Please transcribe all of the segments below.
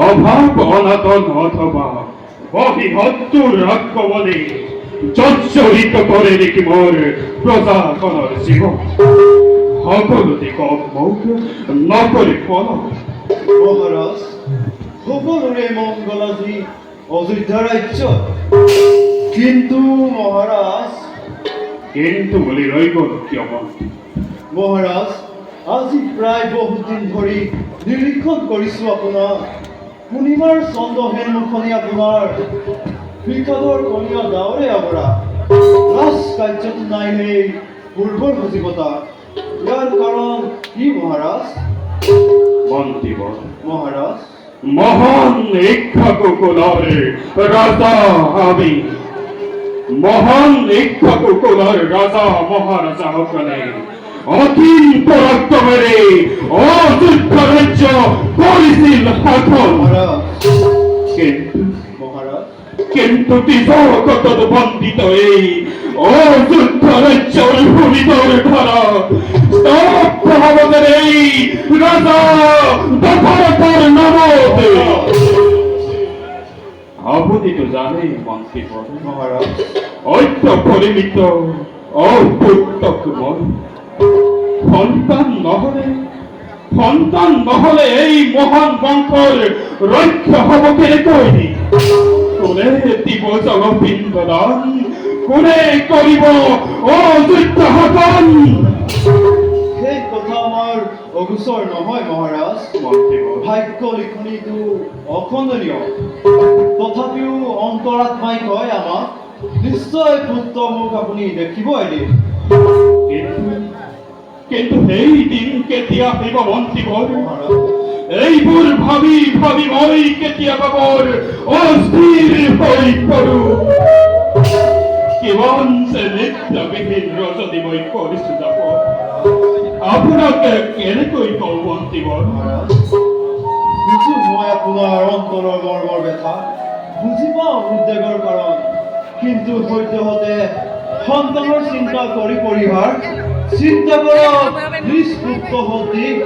অভাব অনাতন অথবা বহিহত্তর রাক্ষবলে জর্জরিত করে দেখি মোর প্রজাগণর জীবন সকলতে কম মুখ নকরে ফল। মহারাজ, সকলরে মঙ্গল আজি অযোধ্যা রাজ্য, কিন্তু মহারাজ কিন্তু বলি রইব কিয় মহারাজ, আজি প্ৰায় বহুদিন ধৰি নিৰীক্ষণ কৰিছো আপোনাৰ পূৰ্ণিমাৰ চন্দ্ৰহেন মুখনি আপোনাৰ বিষাদৰ কণীয় ডাৱৰে আৱৰা ৰাজ কাৰ্যটো নাই সেই পূৰ্বৰ সজীৱতা। ইয়াৰ কাৰণ কি মহাৰাজ? মন্ত্ৰীবর মহারাজ, মহান ইক্ষাকুকুলার রাজা আমি, মহান ইক্ষাকুকুলার রাজা মহারাজা সকলে অতীন পরাক্রমেরে অযুদ্ধ রাজ্য করেছিল শাসন। কিন্তু তিজকত বন্দিত এই অযুদ্ধ রাজ্যর ভূমিদর ধারা স্তব্ধ এই রাজা দশরথের নমত। আপনি তো জানেন মন্ত্রী মহারাজ, ঐক্য পরিমিত অপুত্তক মন সন্তান নহলে এই মহান বংশৰ ৰক্ষা হব কেনেকৈ? কোনে দিব জগপিণ্ডদান? কোনে কৰিব অযোধ্য শাসন? সেই কথা আমাৰ অগোচৰ নহয় মহাৰাজ। ভাগ্য লিখনিটো অখণ্ডনীয়, তথাপিও অন্তৰাত্মাই কয় আমাক নিশ্চয় পুত্ৰ মোক আপুনি দেখিব এদিন। কিন্তু সেই দিন কেতিয়া আহিব মন্ত্ৰীবৰ? এইবোৰ ভাবি ভাবি মই কেতিয়াবা বৰ অস্থিৰ হৈ পৰো। কিমান যে নিদ্ৰাবিহীন ৰজনী মই কৰিছো যাব। আপোনাক কেনেকৈ কওঁ মন্ত্ৰীবৰ? বুজো মই আপোনাৰ অন্তৰৰ মৰ্মৰ ব্যথা, বুজি পাওঁ উদ্বেগৰ কাৰণ, কিন্তু সদ্যহতে সন্তানৰ চিন্তা কৰি পৰিহাৰ চিন্তা কৰক নিজ পুত্ৰ সদৃশ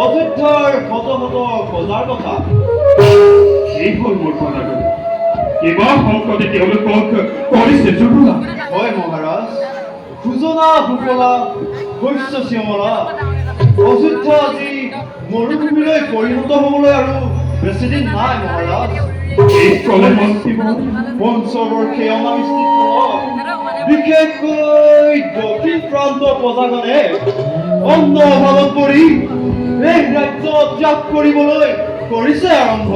অযোধ্যাৰ শত শত প্ৰজাৰ কথা। এই হ'ল মোৰ প্ৰজাগণ, কিবা সংকটে তেওঁলোকক কৰিছে জুৰুলা। হয় মহাৰাজ, সুজনা সুফলা শস্য শ্যামলা অযোধ্যা আজি মৰুভূমিলৈ পৰিণত হ'বলৈ আৰু বেছিদিন নাই মহাৰাজ। এই কলে মন্ত্ৰীবৰ পঞ্চবৰ্ষে অনাবিষ্কৃত বিশেষকৈ দক্ষিণ প্ৰান্ত প্ৰজাজনে অন্ন অভাৱত পৰি এই ৰাজ্য ত্যাগ কৰিবলৈ কৰিছে আৰম্ভ।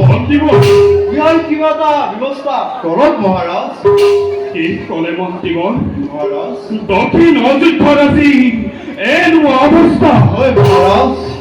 ইয়াৰ কিবা এটা ব্যৱস্থা কৰক মহাৰাজ। কি কলে মন্ত্ৰীবৰ? মহাৰাজ, দক্ষিণ অযোধ্যাৰ আজি এনে অৱস্থা? হয় মহাৰাজ।